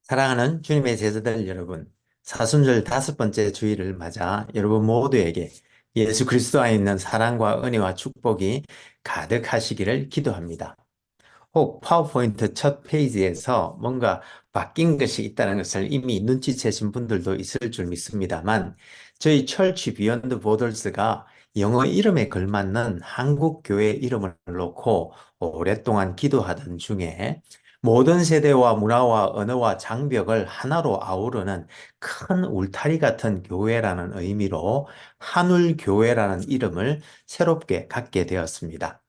사랑하는 주님의 제자들 여러분, 사순절 5번째 주일을 맞아 여러분 모두에게 예수 그리스도 안에 있는 사랑과 은혜와 축복이 가득하시기를 기도합니다. 혹 파워포인트 첫 페이지에서 뭔가 바뀐 것이 있다는 것을 이미 눈치채신 분들도 있을 줄 믿습니다만, 저희 철치 비욘드 보더스가 영어 이름에 걸맞는 한국 교회 이름을 놓고 오랫동안 기도하던 중에 모든 세대와 문화와 언어와 장벽을 하나로 아우르는 큰 울타리 같은 교회라는 의미로 한울교회라는 이름을 새롭게 갖게 되었습니다.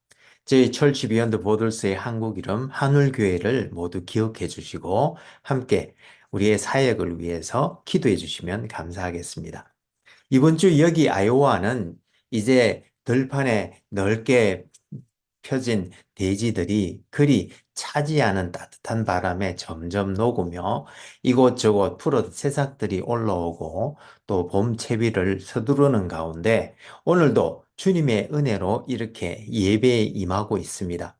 저희 철치 비욘드 보들스의 한국 이름 한울교회를 모두 기억해 주시고 함께 우리의 사역을 위해서 기도해 주시면 감사하겠습니다. 이번 주 여기 아이오와는 이제 들판에 넓게 펴진 대지들이 그리 차지 않은 따뜻한 바람에 점점 녹으며 이곳저곳 푸른 새싹들이 올라오고 또 봄 채비를 서두르는 가운데 오늘도 주님의 은혜로 이렇게 예배에 임하고 있습니다.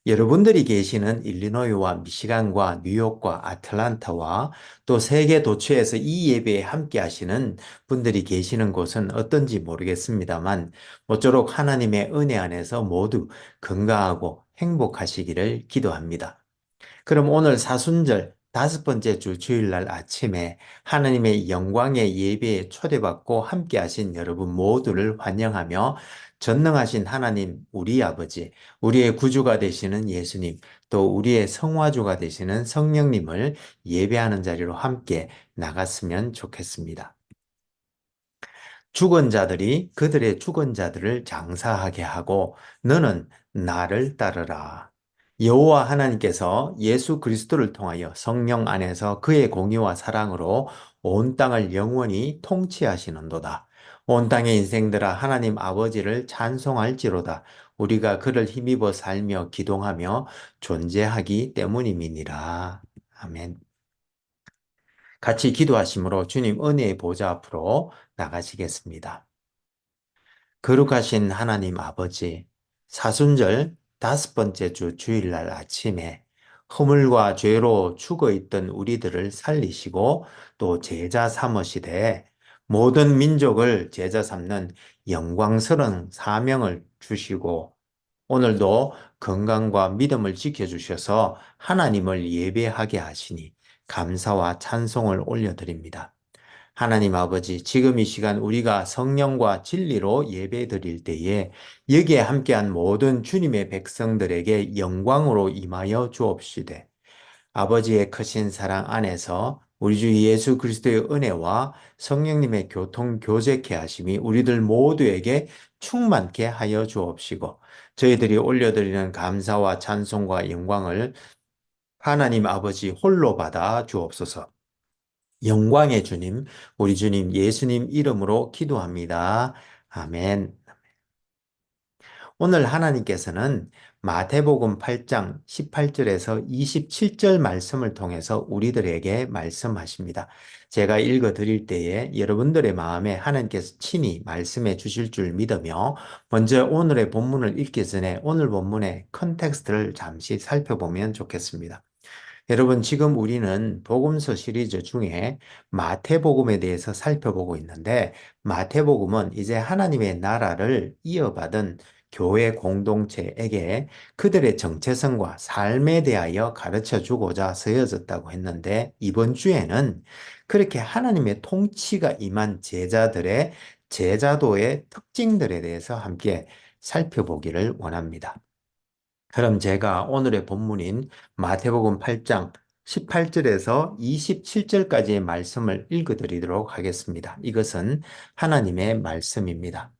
여러분들이 계시는 일리노이와 미시간과 뉴욕과 아틀란타와 또 세계 도처에서 이 예배에 함께 하시는 분들이 계시는 곳은 어떤지 모르겠습니다만 모쪼록 하나님의 은혜 안에서 모두 건강하고 행복하시기를 기도합니다. 그럼 오늘 사순절 5번째 주 주일날 아침에 하나님의 영광의 예배에 초대받고 함께 하신 여러분 모두를 환영하며 전능하신 하나님, 우리 아버지, 우리의 구주가 되시는 예수님, 또 우리의 성화주가 되시는 성령님을 예배하는 자리로 함께 나갔으면 좋겠습니다. 죽은 자들이 그들의 죽은 자들을 장사하게 하고 너는 나를 따르라. 여호와 하나님께서 예수 그리스도를 통하여 성령 안에서 그의 공의와 사랑으로 온 땅을 영원히 통치하시는도다. 온 땅의 인생들아 하나님 아버지를 찬송할지로다. 우리가 그를 힘입어 살며 기동하며 존재하기 때문임이니라. 아멘. 같이 기도하심으로 주님 은혜의 보좌 앞으로 나가시겠습니다. 거룩하신 하나님 아버지, 사순절 5번째 주 주일날 아침에 허물과 죄로 죽어 있던 우리들을 살리시고 또 제자 삼으시되 모든 민족을 제자 삼는 영광스러운 사명을 주시고 오늘도 건강과 믿음을 지켜주셔서 하나님을 예배하게 하시니 감사와 찬송을 올려드립니다. 하나님 아버지, 지금 이 시간 우리가 성령과 진리로 예배 드릴 때에 여기에 함께한 모든 주님의 백성들에게 영광으로 임하여 주옵시되 아버지의 크신 사랑 안에서 우리 주 예수 그리스도의 은혜와 성령님의 교통 교제케 하심이 우리들 모두에게 충만케 하여 주옵시고 저희들이 올려드리는 감사와 찬송과 영광을 하나님 아버지 홀로 받아 주옵소서. 영광의 주님, 우리 주님 예수님 이름으로 기도합니다. 아멘. 오늘 하나님께서는 마태복음 8장 18절에서 27절 말씀을 통해서 우리들에게 말씀하십니다. 제가 읽어 드릴 때에 여러분들의 마음에 하나님께서 친히 말씀해 주실 줄 믿으며 먼저 오늘의 본문을 읽기 전에 오늘 본문의 컨텍스트를 잠시 살펴보면 좋겠습니다. 여러분, 지금 우리는 복음서 시리즈 중에 마태복음에 대해서 살펴보고 있는데, 마태복음은 이제 하나님의 나라를 이어받은 교회 공동체에게 그들의 정체성과 삶에 대하여 가르쳐 주고자 쓰여졌다고 했는데, 이번 주에는 그렇게 하나님의 통치가 임한 제자들의 제자도의 특징들에 대해서 함께 살펴보기를 원합니다. 그럼 제가 오늘의 본문인 마태복음 8장 18절에서 27절까지의 말씀을 읽어드리도록 하겠습니다. 이것은 하나님의 말씀입니다.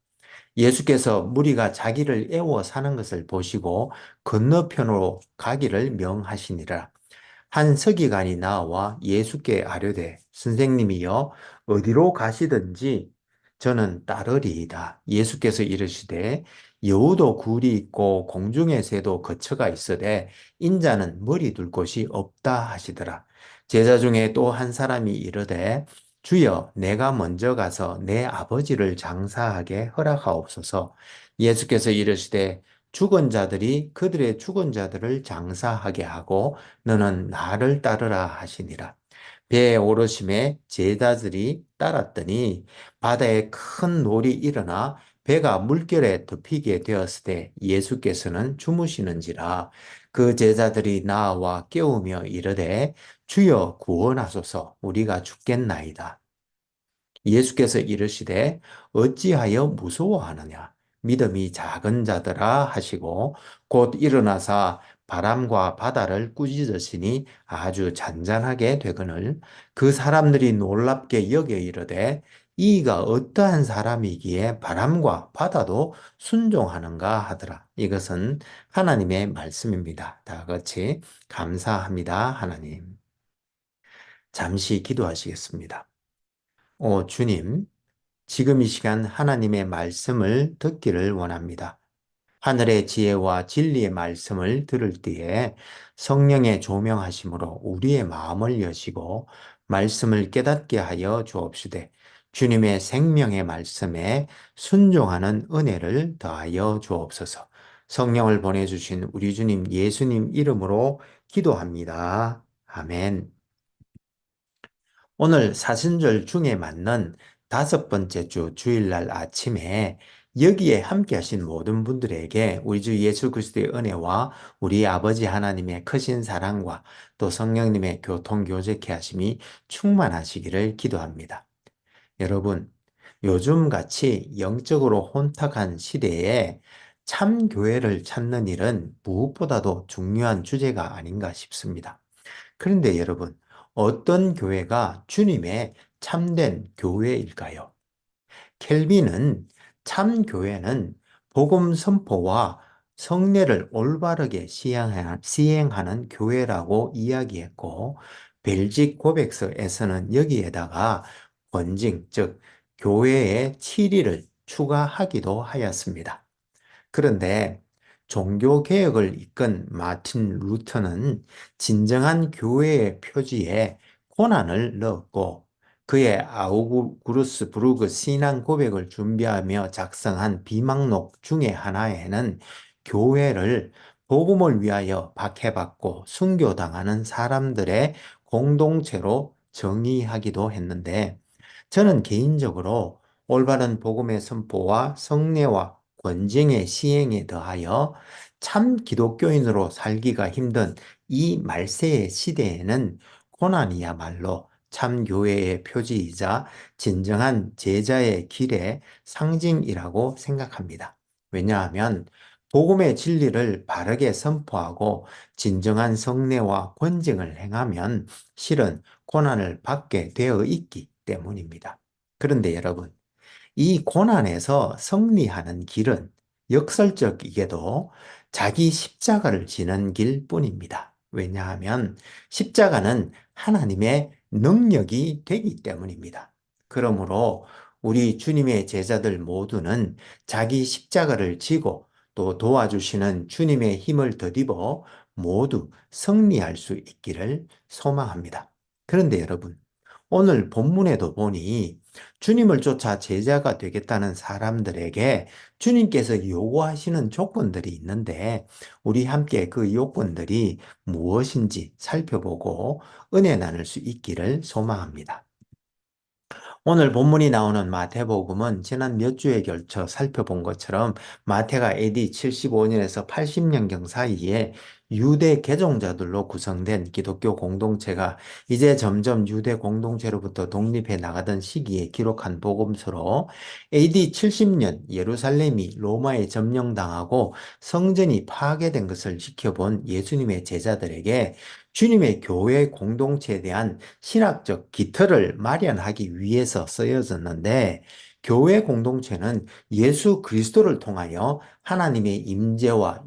예수께서 무리가 자기를 애워 사는 것을 보시고 건너편으로 가기를 명하시니라. 한 서기관이 나와 예수께 아뢰되 선생님이여 어디로 가시든지 저는 따르리이다. 예수께서 이르시되 여우도 굴이 있고 공중의 새도 거처가 있으되 인자는 머리 둘 곳이 없다 하시더라. 제자 중에 또 한 사람이 이르되 주여 내가 먼저 가서 내 아버지를 장사하게 허락하옵소서. 예수께서 이르시되 죽은 자들이 그들의 죽은 자들을 장사하게 하고 너는 나를 따르라 하시니라. 배에 오르심에 제자들이 따랐더니 바다에 큰 놀이 일어나 배가 물결에 덮이게 되었을 때 예수께서는 주무시는지라 그 제자들이 나와 깨우며 이르되 주여 구원하소서 우리가 죽겠나이다. 예수께서 이르시되 어찌하여 무서워하느냐 믿음이 작은 자들아 하시고 곧 일어나사 바람과 바다를 꾸짖으시니 아주 잔잔하게 되거늘 그 사람들이 놀랍게 여겨 이르되 이가 어떠한 사람이기에 바람과 바다도 순종하는가 하더라. 이것은 하나님의 말씀입니다. 다 같이 감사합니다, 하나님. 잠시 기도하시겠습니다. 오 주님, 지금 이 시간 하나님의 말씀을 듣기를 원합니다. 하늘의 지혜와 진리의 말씀을 들을 때에 성령의 조명하심으로 우리의 마음을 여시고 말씀을 깨닫게 하여 주옵시되 주님의 생명의 말씀에 순종하는 은혜를 더하여 주옵소서. 성령을 보내주신 우리 주님 예수님 이름으로 기도합니다. 아멘. 오늘 사순절 중에 맞는 다섯 번째 주 주일날 아침에 여기에 함께 하신 모든 분들에게 우리 주 예수 그리스도의 은혜와 우리 아버지 하나님의 크신 사랑과 또 성령님의 교통교제케 하심이 충만하시기를 기도합니다. 여러분, 요즘 같이 영적으로 혼탁한 시대에 참 교회를 찾는 일은 무엇보다도 중요한 주제가 아닌가 싶습니다. 그런데 여러분, 어떤 교회가 주님의 참된 교회일까요? 켈빈은 참 교회는 복음 선포와 성례를 올바르게 시행하는 교회라고 이야기했고, 벨직 고백서에서는 여기에다가 권징, 즉 교회의 7일을 추가하기도 하였습니다. 그런데 종교개혁을 이끈 마틴 루터는 진정한 교회의 표지에 고난을 넣었고 그의 아우구르스 부르그 신앙 고백을 준비하며 작성한 비망록 중의 하나에는 교회를 복음을 위하여 박해받고 순교당하는 사람들의 공동체로 정의하기도 했는데 저는 개인적으로 올바른 복음의 선포와 성례와 권징의 시행에 더하여 참 기독교인으로 살기가 힘든 이 말세의 시대에는 고난이야말로 참 교회의 표지이자 진정한 제자의 길의 상징이라고 생각합니다. 왜냐하면 복음의 진리를 바르게 선포하고 진정한 성례와 권징을 행하면 실은 고난을 받게 되어 있기 때문입니다. 그런데 여러분, 이 고난에서 승리하는 길은 역설적이게도 자기 십자가를 지는 길뿐입니다. 왜냐하면 십자가는 하나님의 능력이 되기 때문입니다. 그러므로 우리 주님의 제자들 모두는 자기 십자가를 지고 또 도와주시는 주님의 힘을 덧입어 모두 승리할 수 있기를 소망합니다. 그런데 여러분, 오늘 본문에도 보니 주님을 쫓아 제자가 되겠다는 사람들에게 주님께서 요구하시는 조건들이 있는데 우리 함께 그 요건들이 무엇인지 살펴보고 은혜 나눌 수 있기를 소망합니다. 오늘 본문이 나오는 마태복음은 지난 몇 주에 걸쳐 살펴본 것처럼 마태가 AD 75년에서 80년경 사이에 유대 개종자들로 구성된 기독교 공동체가 이제 점점 유대 공동체로부터 독립해 나가던 시기에 기록한 복음서로 AD 70년 예루살렘이 로마에 점령당하고 성전이 파괴된 것을 지켜본 예수님의 제자들에게 주님의 교회 공동체에 대한 신학적 기틀을 마련하기 위해서 쓰여졌는데 교회 공동체는 예수 그리스도를 통하여 하나님의 임재와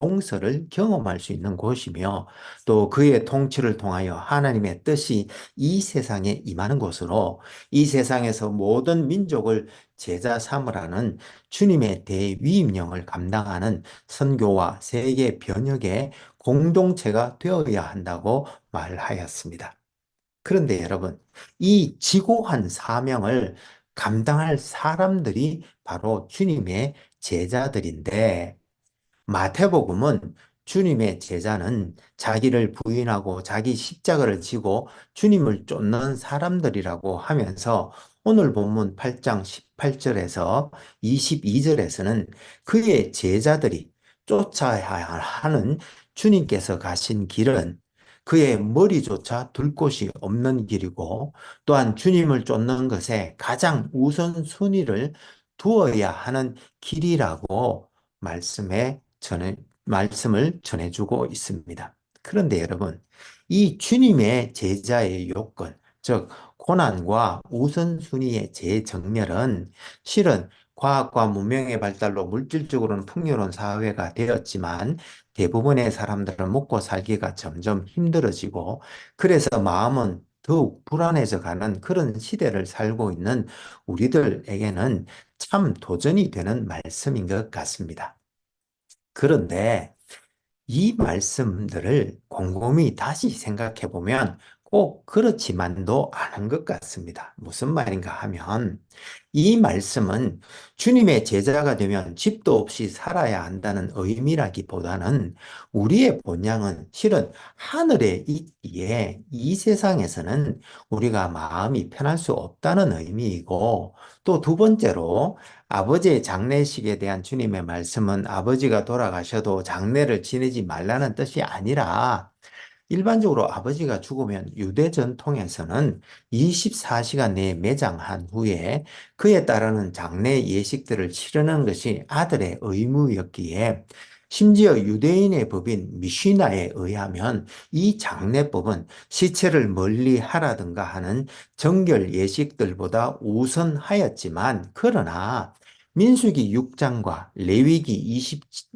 용서를 경험할 수 있는 곳이며 또 그의 통치를 통하여 하나님의 뜻이 이 세상에 임하는 곳으로 이 세상에서 모든 민족을 제자 삼으라는 주님의 대위임령을 감당하는 선교와 세계 변혁의 공동체가 되어야 한다고 말하였습니다. 그런데 여러분, 이 지고한 사명을 감당할 사람들이 바로 주님의 제자들인데 마태복음은 주님의 제자는 자기를 부인하고 자기 십자가를 지고 주님을 쫓는 사람들이라고 하면서 오늘 본문 8장 18절에서 22절에서는 그의 제자들이 쫓아야 하는 주님께서 가신 길은 그의 머리조차 둘 곳이 없는 길이고 또한 주님을 쫓는 것에 가장 우선순위를 두어야 하는 길이라고 말씀을 전해주고 있습니다. 그런데 여러분, 이 주님의 제자의 요건, 즉, 고난과 우선순위의 재정렬은 실은 과학과 문명의 발달로 물질적으로는 풍요로운 사회가 되었지만 대부분의 사람들은 먹고 살기가 점점 힘들어지고 그래서 마음은 더욱 불안해져 가는 그런 시대를 살고 있는 우리들에게는 참 도전이 되는 말씀인 것 같습니다. 그런데 이 말씀들을 곰곰이 다시 생각해 보면 꼭 그렇지만도 않은 것 같습니다. 무슨 말인가 하면 이 말씀은 주님의 제자가 되면 집도 없이 살아야 한다는 의미라기보다는 우리의 본향은 실은 하늘에 있기에 이 세상에서는 우리가 마음이 편할 수 없다는 의미이고 또 두 번째로 아버지의 장례식에 대한 주님의 말씀은 아버지가 돌아가셔도 장례를 지내지 말라는 뜻이 아니라 일반적으로 아버지가 죽으면 유대 전통에서는 24시간 내에 매장한 후에 그에 따르는 장례 예식들을 치르는 것이 아들의 의무였기에 심지어 유대인의 법인 미시나에 의하면 이 장례법은 시체를 멀리 하라든가 하는 정결 예식들보다 우선하였지만 그러나 민수기 6장과 레위기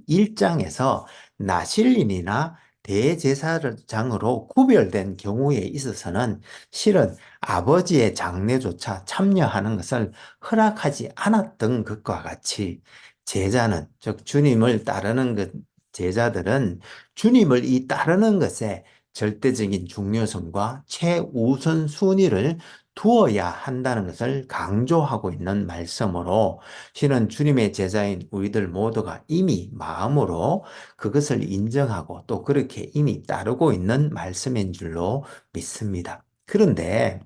21장에서 나실린이나 대제사장으로 구별된 경우에 있어서는 실은 아버지의 장례조차 참여하는 것을 허락하지 않았던 것과 같이 제자는, 즉 주님을 따르는 제자들은 주님을 따르는 것에 절대적인 중요성과 최우선 순위를 두어야 한다는 것을 강조하고 있는 말씀으로 실은 주님의 제자인 우리들 모두가 이미 마음으로 그것을 인정하고 또 그렇게 이미 따르고 있는 말씀인 줄로 믿습니다. 그런데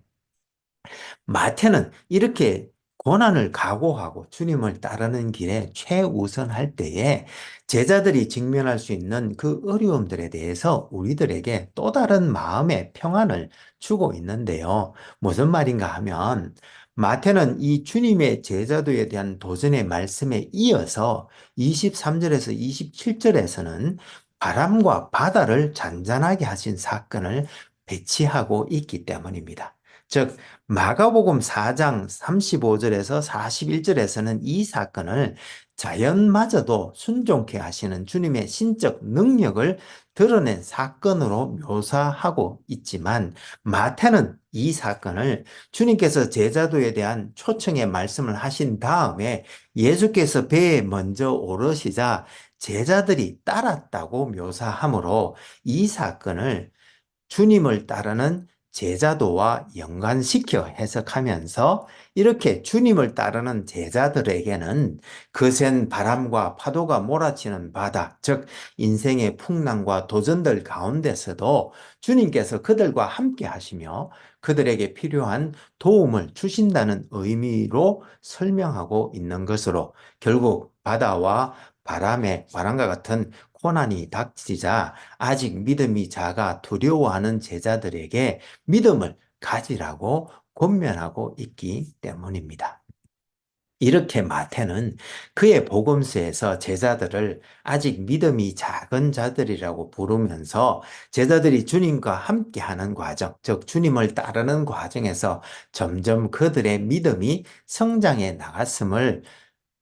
마태는 이렇게 고난을 각오하고 주님을 따르는 길에 최우선할 때에 제자들이 직면할 수 있는 그 어려움들에 대해서 우리들에게 또 다른 마음의 평안을 주고 있는데요. 무슨 말인가 하면 마태는 이 주님의 제자도에 대한 도전의 말씀에 이어서 23절에서 27절에서는 바람과 바다를 잔잔하게 하신 사건을 배치하고 있기 때문입니다. 즉 마가복음 4장 35절에서 41절에서는 이 사건을 자연마저도 순종케 하시는 주님의 신적 능력을 드러낸 사건으로 묘사하고 있지만 마태는 이 사건을 주님께서 제자도에 대한 초청의 말씀을 하신 다음에 예수께서 배에 먼저 오르시자 제자들이 따랐다고 묘사하므로 이 사건을 주님을 따르는 제자도와 연관시켜 해석하면서 이렇게 주님을 따르는 제자들에게는 거센 바람과 파도가 몰아치는 바다, 즉 인생의 풍랑과 도전들 가운데서도 주님께서 그들과 함께 하시며 그들에게 필요한 도움을 주신다는 의미로 설명하고 있는 것으로 결국 바다와 바람과 같은 고난이 닥치자 아직 믿음이 작아 두려워하는 제자들에게 믿음을 가지라고 권면하고 있기 때문입니다. 이렇게 마태는 그의 복음서에서 제자들을 아직 믿음이 작은 자들이라고 부르면서 제자들이 주님과 함께하는 과정, 즉 주님을 따르는 과정에서 점점 그들의 믿음이 성장해 나갔음을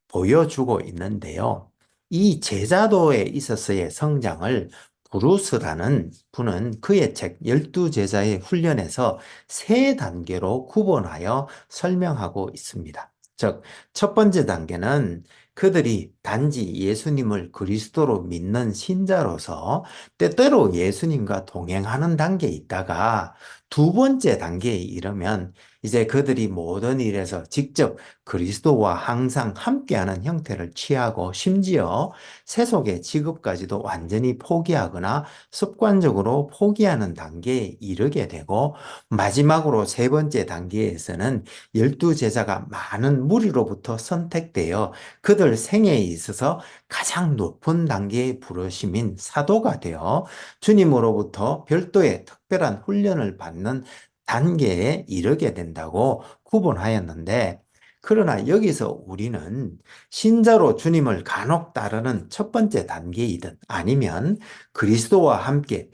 보여주고 있는데요. 이 제자도에 있어서의 성장을 브루스라는 분은 그의 책 12제자의 훈련에서 세 단계로 구분하여 설명하고 있습니다. 즉, 첫 번째 단계는 그들이 단지 예수님을 그리스도로 믿는 신자로서 때때로 예수님과 동행하는 단계에 있다가 두 번째 단계에 이르면 이제 그들이 모든 일에서 직접 그리스도와 항상 함께하는 형태를 취하고 심지어 세속의 직업까지도 완전히 포기하거나 습관적으로 포기하는 단계에 이르게 되고 마지막으로 세 번째 단계에서는 12제자가 많은 무리로부터 선택되어 그들 생애에 있어서 가장 높은 단계의 부르심인 사도가 되어 주님으로부터 별도의 특별한 훈련을 받는 단계에 이르게 된다고 구분하였는데, 그러나 여기서 우리는 신자로 주님을 간혹 따르는 첫 번째 단계이든 아니면 그리스도와 함께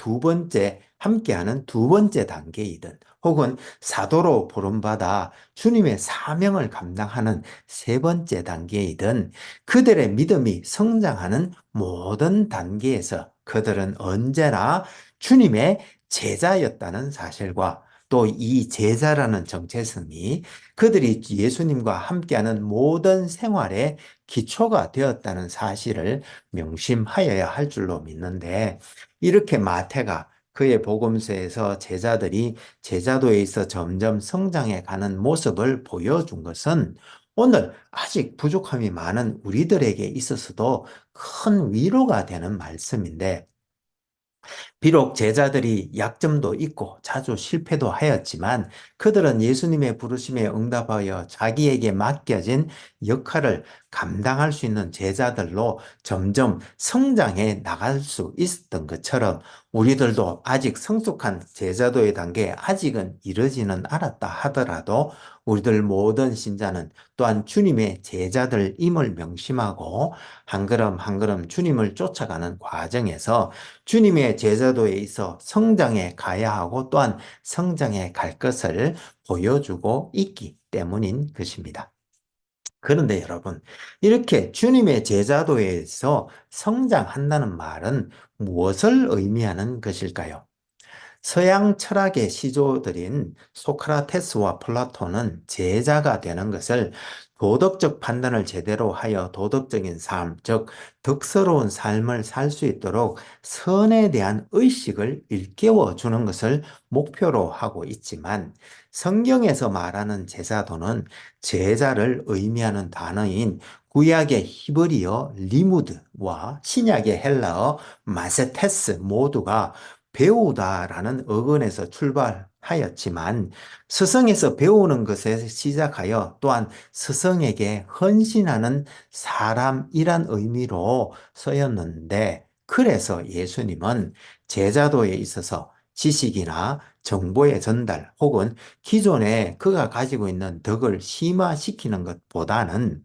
함께하는 두 번째 단계이든 혹은 사도로 부름받아 주님의 사명을 감당하는 세 번째 단계이든 그들의 믿음이 성장하는 모든 단계에서 그들은 언제나 주님의 제자였다는 사실과 또 이 제자라는 정체성이 그들이 예수님과 함께하는 모든 생활의 기초가 되었다는 사실을 명심하여야 할 줄로 믿는데, 이렇게 마태가 그의 복음서에서 제자들이 제자도에 있어 점점 성장해 가는 모습을 보여준 것은 오늘 아직 부족함이 많은 우리들에게 있어서도 큰 위로가 되는 말씀인데, 비록 제자들이 약점도 있고 자주 실패도 하였지만 그들은 예수님의 부르심에 응답하여 자기에게 맡겨진 역할을 감당할 수 있는 제자들로 점점 성장해 나갈 수 있었던 것처럼 우리들도 아직 성숙한 제자도의 단계에 아직은 이르지는 않았다 하더라도 우리들 모든 신자는 또한 주님의 제자들임을 명심하고 한 걸음 한 걸음 주님을 쫓아가는 과정에서 주님의 제자도에 있어 성장해 가야 하고 또한 성장해 갈 것을 보여주고 있기 때문인 것입니다. 그런데 여러분, 이렇게 주님의 제자도에서 성장한다는 말은 무엇을 의미하는 것일까요? 서양 철학의 시조들인 소크라테스와 플라톤은 제자가 되는 것을 도덕적 판단을 제대로 하여 도덕적인 삶, 즉 덕스러운 삶을 살 수 있도록 선에 대한 의식을 일깨워 주는 것을 목표로 하고 있지만, 성경에서 말하는 제자도는 제자를 의미하는 단어인 구약의 히브리어 리무드와 신약의 헬라어 마세테스 모두가 배우다라는 어근에서 출발하였지만 스승에서 배우는 것에 시작하여 또한 스승에게 헌신하는 사람이란 의미로 쓰였는데, 그래서 예수님은 제자도에 있어서 지식이나 정보의 전달 혹은 기존에 그가 가지고 있는 덕을 심화시키는 것보다는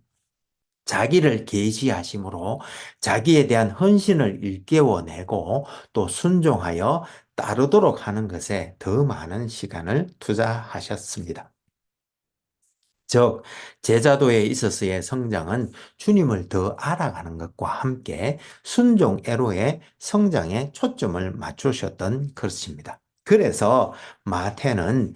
자기를 계시하심으로 자기에 대한 헌신을 일깨워내고 또 순종하여 따르도록 하는 것에 더 많은 시간을 투자하셨습니다. 즉, 제자도에 있어서의 성장은 주님을 더 알아가는 것과 함께 순종애로의 성장에 초점을 맞추셨던 것입니다. 그래서 마태는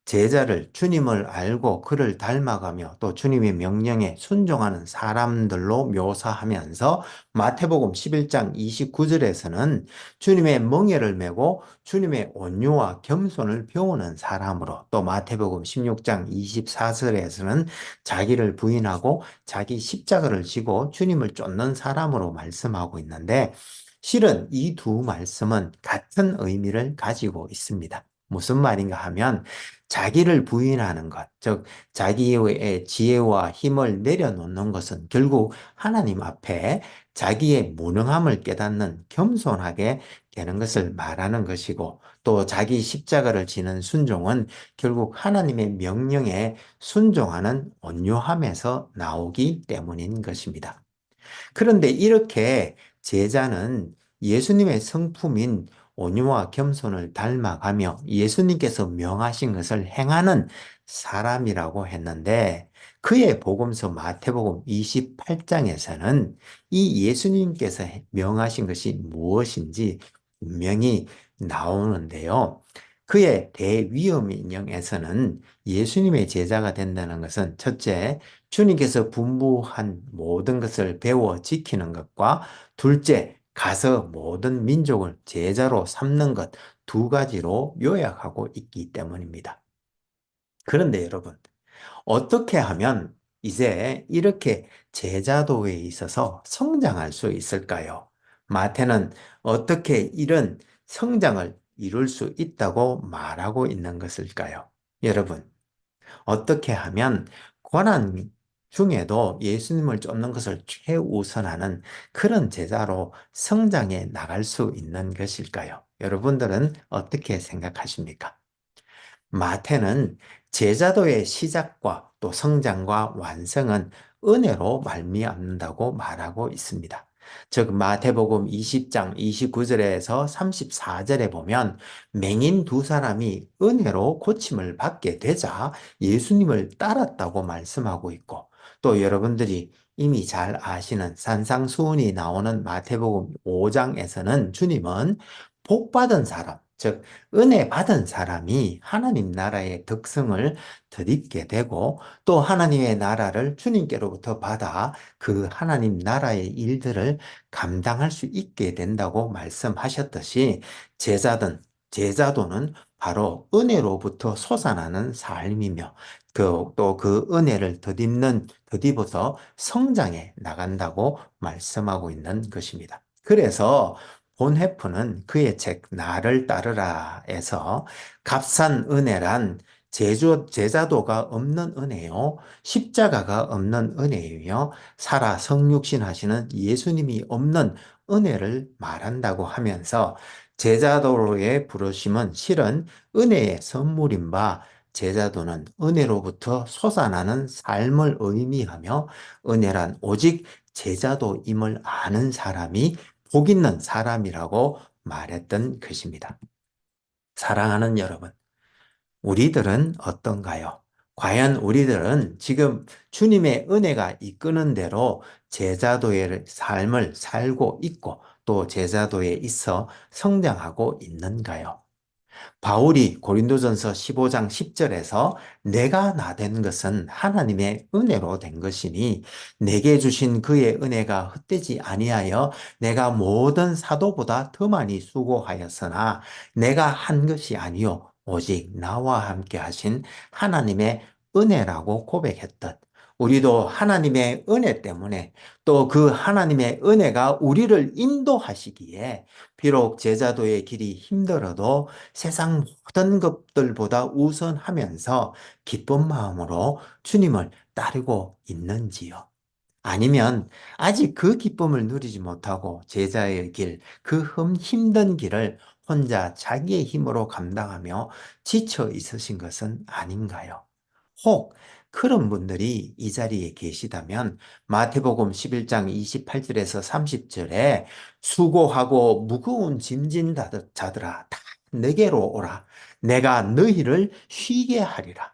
제자를 주님을 알고 그를 닮아가며 또 주님의 명령에 순종하는 사람들로 묘사하면서 마태복음 11장 29절에서는 주님의 멍에를 메고 주님의 온유와 겸손을 배우는 사람으로, 또 마태복음 16장 24절에서는 자기를 부인하고 자기 십자가를 지고 주님을 쫓는 사람으로 말씀하고 있는데, 실은 이 두 말씀은 같은 의미를 가지고 있습니다. 무슨 말인가 하면 자기를 부인하는 것, 즉 자기의 지혜와 힘을 내려놓는 것은 결국 하나님 앞에 자기의 무능함을 깨닫는 겸손하게 되는 것을 말하는 것이고, 또 자기 십자가를 지는 순종은 결국 하나님의 명령에 순종하는 온유함에서 나오기 때문인 것입니다. 그런데 이렇게 제자는 예수님의 성품인 온유와 겸손을 닮아가며 예수님께서 명하신 것을 행하는 사람이라고 했는데, 그의 복음서 마태복음 28장에서는 이 예수님께서 명하신 것이 무엇인지 분명히 나오는데요. 그의 대위험인령에서는 예수님의 제자가 된다는 것은 첫째, 주님께서 분부한 모든 것을 배워 지키는 것과 둘째, 가서 모든 민족을 제자로 삼는 것 두 가지로 요약하고 있기 때문입니다. 그런데 여러분, 어떻게 하면 이제 이렇게 제자도에 있어서 성장할 수 있을까요? 마태는 어떻게 이런 성장을 이룰 수 있다고 말하고 있는 것일까요? 여러분, 어떻게 하면 고난 중에도 예수님을 쫓는 것을 최우선하는 그런 제자로 성장해 나갈 수 있는 것일까요? 여러분들은 어떻게 생각하십니까? 마태는 제자도의 시작과 또 성장과 완성은 은혜로 말미암는다고 말하고 있습니다. 즉 마태복음 20장 29절에서 34절에 보면 맹인 두 사람이 은혜로 고침을 받게 되자 예수님을 따랐다고 말씀하고 있고, 또 여러분들이 이미 잘 아시는 산상수훈이 나오는 마태복음 5장에서는 주님은 복 받은 사람, 즉 은혜 받은 사람이 하나님 나라의 덕성을 덧입게 되고, 또 하나님의 나라를 주님께로부터 받아 그 하나님 나라의 일들을 감당할 수 있게 된다고 말씀하셨듯이, 제자도는 바로 은혜로부터 솟아나는 삶이며 또 그 은혜를 덧입어서 성장해 나간다고 말씀하고 있는 것입니다. 그래서 본해프는 그의 책 나를 따르라에서 값싼 은혜란 제자도가 없는 은혜요, 십자가가 없는 은혜이며 살아 성육신 하시는 예수님이 없는 은혜를 말한다고 하면서, 제자도로의 부르심은 실은 은혜의 선물인 바 제자도는 은혜로부터 솟아나는 삶을 의미하며, 은혜란 오직 제자도임을 아는 사람이 복 있는 사람이라고 말했던 것입니다. 사랑하는 여러분, 우리들은 어떤가요? 과연 우리들은 지금 주님의 은혜가 이끄는 대로 제자도의 삶을 살고 있고 또 제자도에 있어 성장하고 있는가요? 바울이 고린도전서 15장 10절에서 내가 나 된 것은 하나님의 은혜로 된 것이니 내게 주신 그의 은혜가 헛되지 아니하여 내가 모든 사도보다 더 많이 수고하였으나 내가 한 것이 아니요 오직 나와 함께 하신 하나님의 은혜라고 고백했듯, 우리도 하나님의 은혜 때문에 또 그 하나님의 은혜가 우리를 인도하시기에 비록 제자도의 길이 힘들어도 세상 모든 것들보다 우선하면서 기쁜 마음으로 주님을 따르고 있는지요? 아니면 아직 그 기쁨을 누리지 못하고 제자의 길, 그 힘든 길을 혼자 자기의 힘으로 감당하며 지쳐 있으신 것은 아닌가요? 혹 그런 분들이 이 자리에 계시다면 마태복음 11장 28절에서 30절에 수고하고 무거운 짐진 자들아 다 내게로 오라. 내가 너희를 쉬게 하리라.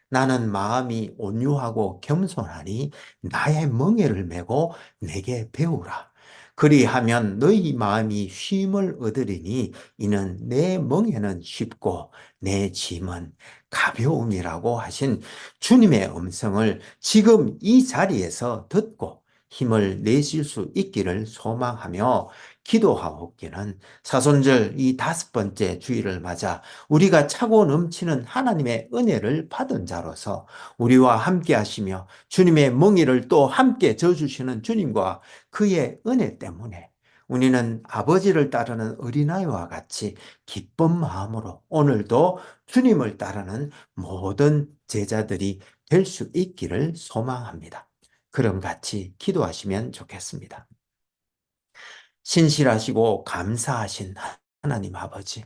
나는 마음이 온유하고 겸손하니 나의 멍에를 메고 내게 배우라. 그리하면 너희 마음이 쉼을 얻으리니 이는 내 멍에는 쉽고 내 짐은 가벼움이라고 하신 주님의 음성을 지금 이 자리에서 듣고 힘을 내실 수 있기를 소망하며 기도하옵기는, 사순절 이 다섯 번째 주일을 맞아 우리가 차고 넘치는 하나님의 은혜를 받은 자로서 우리와 함께 하시며 주님의 멍에를 또 함께 져주시는 주님과 그의 은혜 때문에 우리는 아버지를 따르는 어린아이와 같이 기쁜 마음으로 오늘도 주님을 따르는 모든 제자들이 될 수 있기를 소망합니다. 그럼 같이 기도하시면 좋겠습니다. 신실하시고 감사하신 하나님 아버지,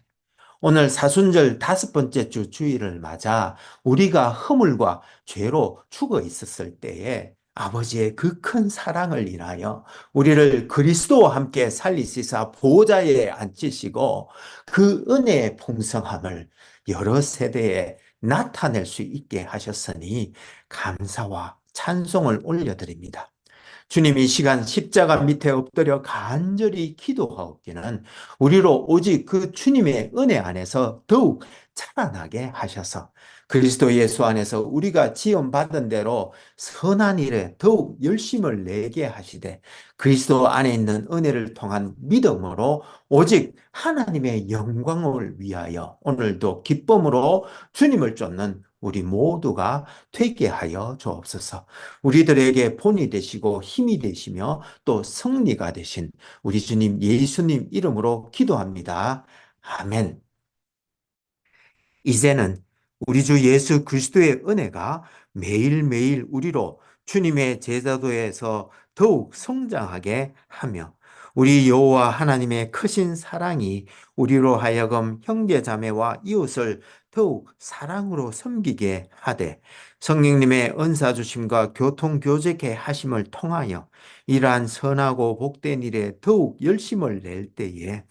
오늘 사순절 다섯 번째 주 주일을 맞아 우리가 허물과 죄로 죽어 있었을 때에 아버지의 그 큰 사랑을 인하여 우리를 그리스도와 함께 살리시사 보좌에 앉히시고 그 은혜의 풍성함을 여러 세대에 나타낼 수 있게 하셨으니 감사와 찬송을 올려드립니다. 주님 이 시간 십자가 밑에 엎드려 간절히 기도하옵기는 우리로 오직 그 주님의 은혜 안에서 더욱 자라나게 하셔서 그리스도 예수 안에서 우리가 지원받은 대로 선한 일에 더욱 열심을 내게 하시되 그리스도 안에 있는 은혜를 통한 믿음으로 오직 하나님의 영광을 위하여 오늘도 기쁨으로 주님을 쫓는 우리 모두가 되게 하여 주옵소서. 우리들에게 본이 되시고 힘이 되시며 또 승리가 되신 우리 주님 예수님 이름으로 기도합니다. 아멘. 이제는 우리 주 예수 그리스도의 은혜가 매일매일 우리로 주님의 제자도에서 더욱 성장하게 하며 우리 여호와 하나님의 크신 사랑이 우리로 하여금 형제자매와 이웃을 더욱 사랑으로 섬기게 하되 성령님의 은사 주심과 교통 교제케 하심을 통하여 이러한 선하고 복된 일에 더욱 열심을 낼 때에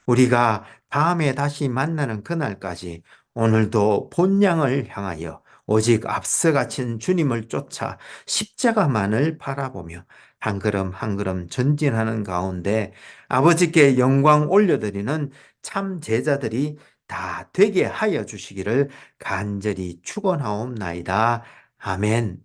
우리가 다음에 다시 만나는 그날까지 오늘도 본향을 향하여 오직 앞서 갇힌 주님을 쫓아 십자가만을 바라보며 한 걸음 한 걸음 전진하는 가운데 아버지께 영광 올려드리는 참 제자들이 다 되게 하여 주시기를 간절히 축원하옵나이다. 아멘.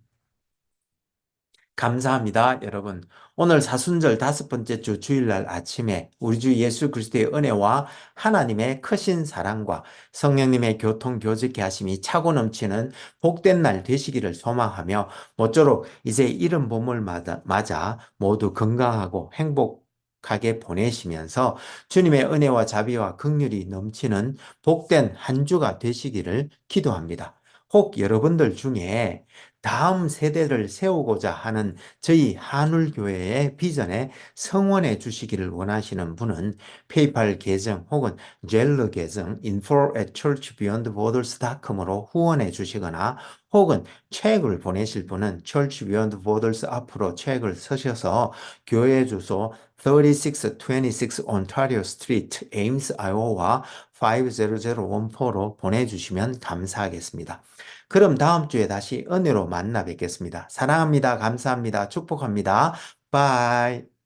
감사합니다, 여러분. 오늘 사순절 다섯 번째 주 주일날 아침에 우리 주 예수 그리스도의 은혜와 하나님의 크신 사랑과 성령님의 교통 교제케 하심이 차고 넘치는 복된 날 되시기를 소망하며 모쪼록 이제 이른 봄을 맞아 모두 건강하고 행복하게 보내시면서 주님의 은혜와 자비와 긍휼이 넘치는 복된 한 주가 되시기를 기도합니다. 혹 여러분들 중에 다음 세대를 세우고자 하는 저희 한울교회의 비전에 성원해 주시기를 원하시는 분은 페이팔 계정 혹은 젤러 계정 info@churchbeyondborders.com으로 후원해 주시거나 혹은 책을 보내실 분은 Church Beyond Borders 앞으로 책을 쓰셔서 교회 주소 3626 Ontario Street, Ames, Iowa 50014로 보내주시면 감사하겠습니다. 그럼 다음 주에 다시 은혜로 만나 뵙겠습니다. 사랑합니다. 감사합니다. 축복합니다. 바이.